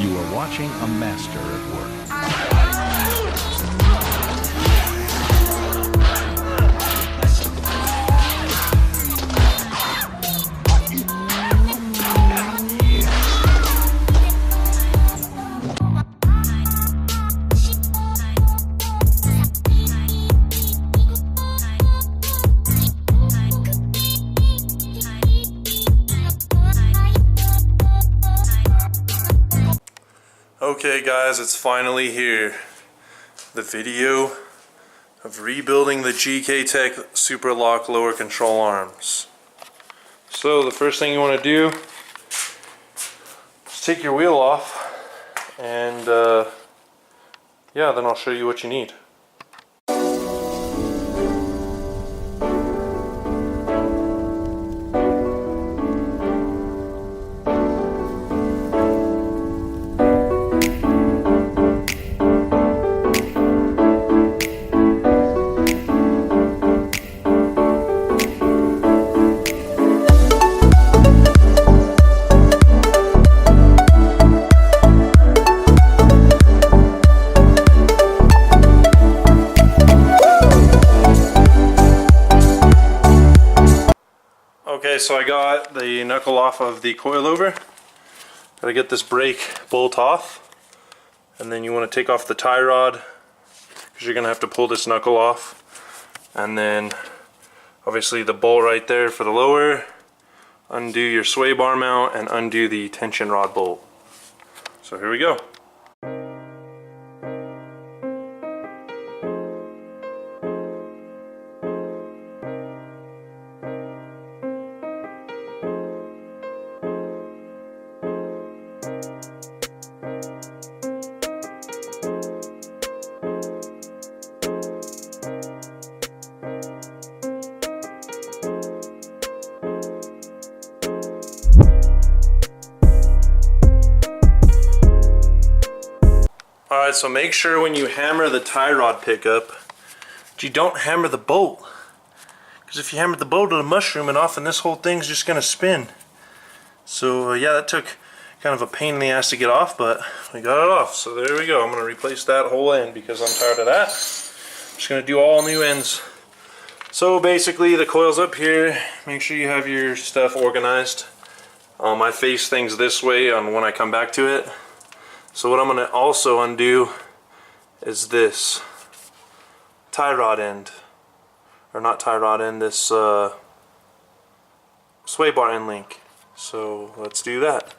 You are watching a master at work. Okay guys, it's finally here. The video of rebuilding the GKTech Super Lock lower control arms. So the first thing you want to do is take your wheel off and yeah, then I'll show you what you need. Okay, so I got the knuckle off of the coilover. Gotta get this brake bolt off, and then you want to take off the tie rod because you're gonna have to pull this knuckle off, and then obviously the bolt right there for the lower. Undo your sway bar mount and undo the tension rod bolt. So here we go. Alright, so make sure when you hammer the tie rod pickup that you don't hammer the bolt. Because if you hammer the bolt, it'll mushroom and off and this whole thing's just going to spin. So yeah, that took kind of a pain in the ass to get off, but we got it off. So there we go. I'm going to replace that whole end because I'm tired of that. I'm just going to do all new ends. So basically the coil's up here. Make sure you have your stuff organized. I face things this way on when I come back to it. So what I'm going to also undo is this tie rod end, or not tie rod end, this sway bar end link. So let's do that.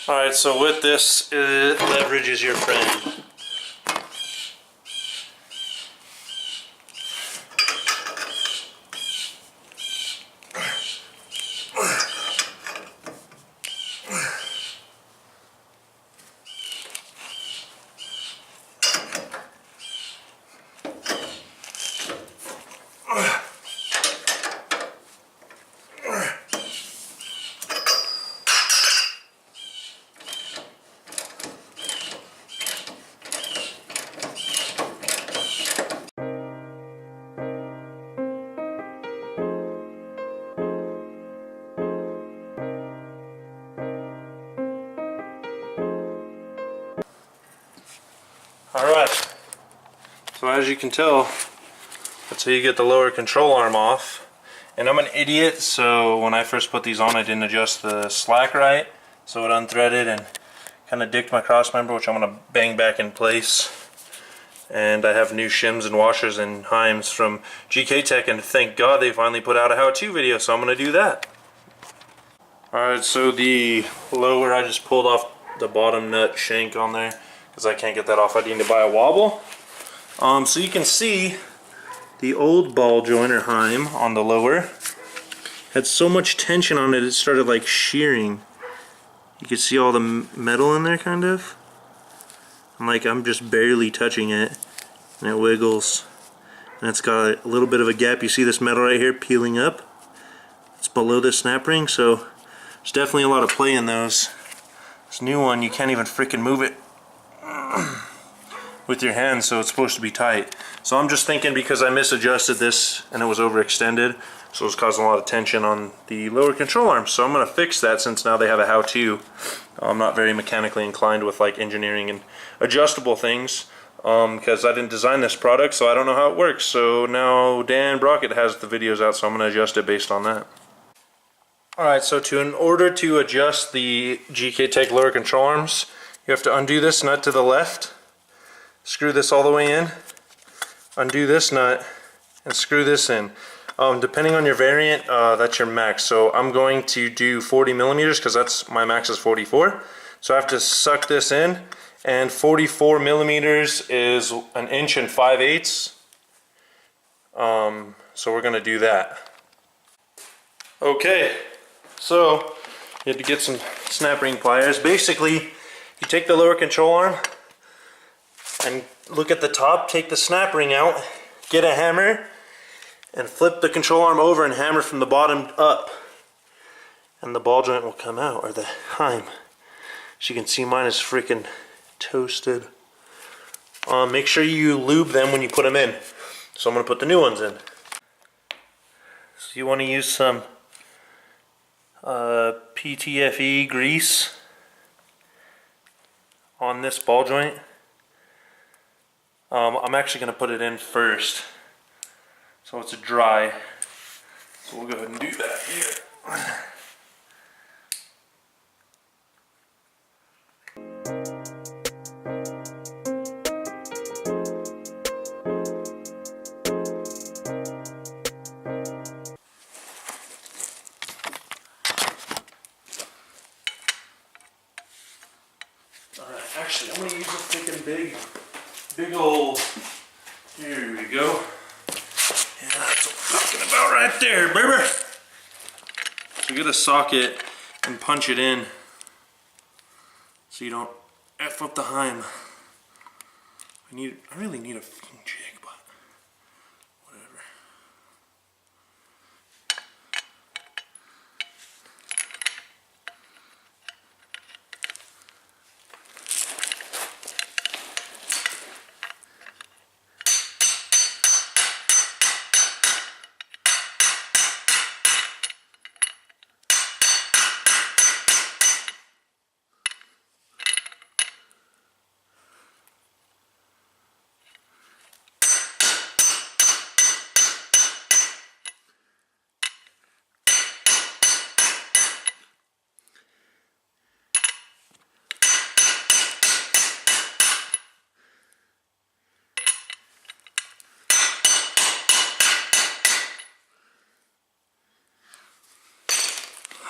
Alright, so with this, leverage is your friend. Alright, so as you can tell, that's how you get the lower control arm off. And I'm an idiot, so when I first put these on I didn't adjust the slack right, so it unthreaded and kind of dicked my cross member, which I'm going to bang back in place. And I have new shims and washers and heims from GKTech, and thank God they finally put out a how-to video, so I'm going to do that. Alright, so the lower, I just pulled off the bottom nut shank on there because I can't get that off. I need to buy a wobble. So you can see the old ball joint or heim on the lower had so much tension on it, it started like shearing. You can see all the metal in there kind of. And like I'm just barely touching it and it wiggles. And it's got a little bit of a gap. You see this metal right here peeling up? It's below the snap ring, so there's definitely a lot of play in those. This new one, you can't even freaking move it. with your hand, so it's supposed to be tight. So I'm just thinking because I misadjusted this and it was overextended, so it's causing a lot of tension on the lower control arm. So I'm going to fix that since now they have a how-to. I'm not very mechanically inclined with like engineering and adjustable things because I didn't design this product, so I don't know how it works. So now Dan Brockett has the videos out, so I'm going to adjust it based on that. Alright, so in order to adjust the GKTech lower control arms, you have to undo this nut to the left, screw this all the way in, undo this nut, and screw this in. Depending on your variant, that's your max. So I'm going to do 40 millimeters because that's my max is 44. So I have to suck this in, and 44 millimeters is 1 inch and 5/8. So we're going to do that. Okay, so you have to get some snap ring pliers. Basically, you take the lower control arm and look at the top, take the snap ring out, get a hammer, and flip the control arm over and hammer from the bottom up. And the ball joint will come out, or the heim. As you can see, mine is freaking toasted. Make sure you lube them when you put them in. So I'm going to put the new ones in. So you want to use some PTFE grease on this ball joint. I'm actually going to put it in first, so it's dry. So we'll go ahead and do that here. Alright, actually I'm going to use a freaking big old, here we go. Yeah, that's what I'm talking about right there, baby. So get a socket and punch it in so you don't F up the heim. I really need a fucking jig, but whatever.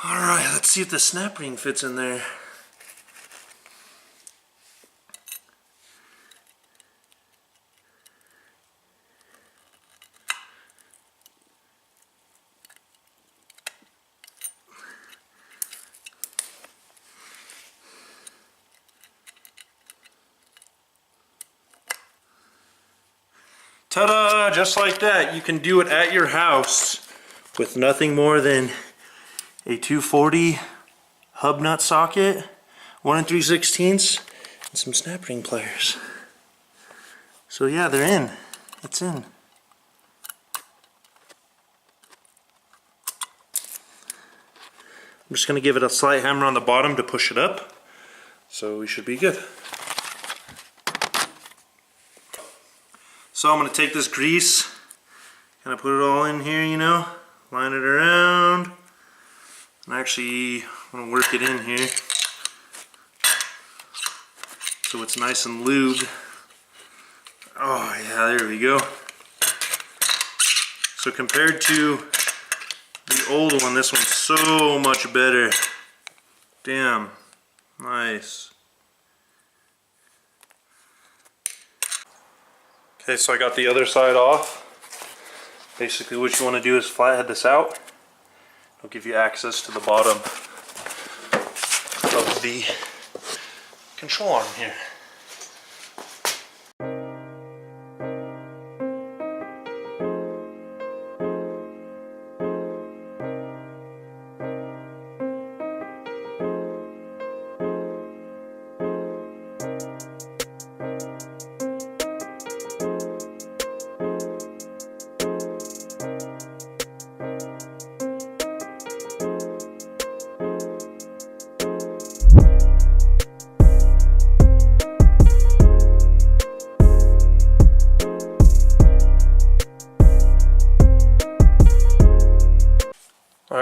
Alright, let's see if the snap ring fits in there. Ta-da! Just like that. You can do it at your house with nothing more than a 240 hub nut socket, 1 3/16, and some snap ring pliers. So yeah, they're in. It's in. I'm just going to give it a slight hammer on the bottom to push it up. So we should be good. So I'm going to take this grease, kind of put it all in here, you know, line it around. And actually, I'm going to work it in here so it's nice and lubed. Oh yeah, there we go. So compared to the old one, this one's so much better. Damn, nice. Okay, so I got the other side off. Basically what you want to do is flathead this out. It'll give you access to the bottom of the control arm here.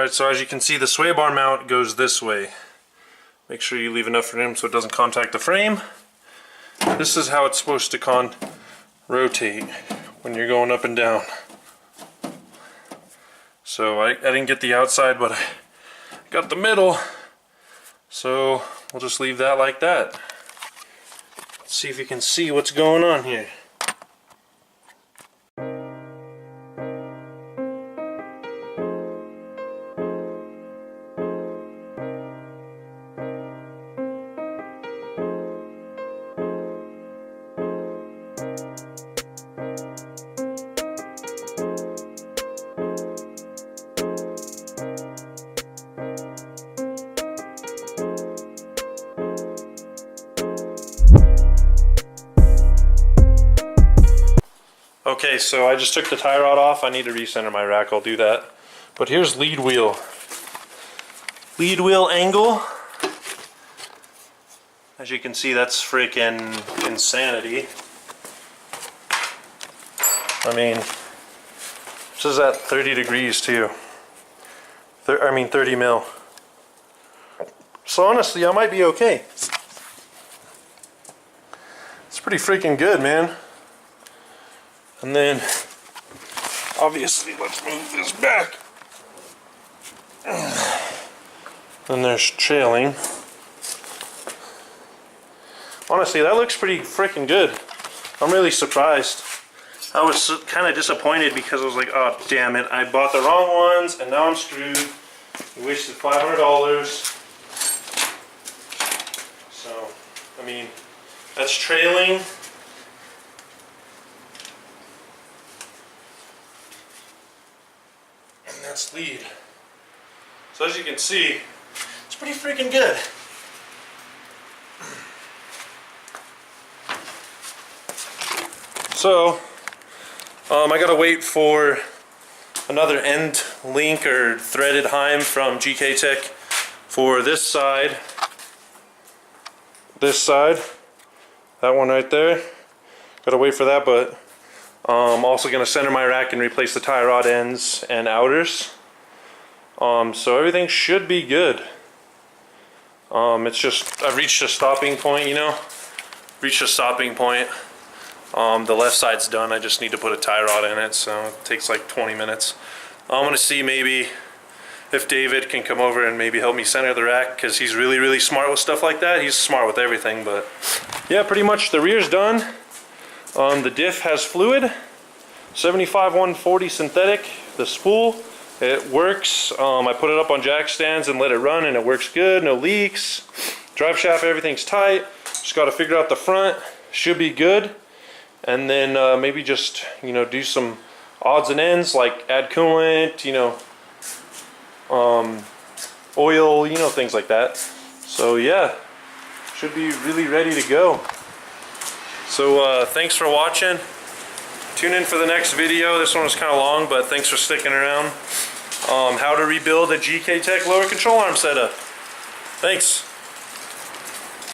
Alright, so as you can see, the sway bar mount goes this way. Make sure you leave enough room so it doesn't contact the frame. This is how it's supposed to rotate when you're going up and down. So I didn't get the outside, but I got the middle. So we'll just leave that like that. Let's see if you can see what's going on here. Okay, so I just took the tie rod off. I need to recenter my rack, I'll do that. But here's lead wheel. Lead wheel angle. As you can see, that's freaking insanity. I mean, this is at 30 degrees too. 30 mil. So honestly, I might be okay. It's pretty freaking good, man. And then, obviously, let's move this back. Then there's trailing. Honestly, that looks pretty freaking good. I'm really surprised. I was kind of disappointed because I was like, oh, damn it. I bought the wrong ones, and now I'm screwed. I wasted $500. So, I mean, that's trailing. That's lead. So as you can see, it's pretty freaking good. So I gotta wait for another end link or threaded heim from GKTech for this side, that one right there. Gotta wait for that, but I'm also going to center my rack and replace the tie rod ends and outers. So everything should be good. It's just, I've reached a stopping point, you know. Reached a stopping point. The left side's done. I just need to put a tie rod in it, so it takes like 20 minutes. I'm going to see maybe if David can come over and maybe help me center the rack, because he's really, really smart with stuff like that. He's smart with everything, but yeah, pretty much the rear's done. The diff has fluid, 75-140 synthetic, the spool, it works. I put it up on jack stands and let it run and it works good, no leaks. Drive shaft, everything's tight. Just got to figure out the front, should be good. And then maybe just, you know, do some odds and ends like add coolant, you know, oil, you know, things like that. So yeah, should be really ready to go. So thanks for watching. Tune in for the next video. This one was kind of long, but thanks for sticking around. How to rebuild a GKTech lower control arm setup. Thanks.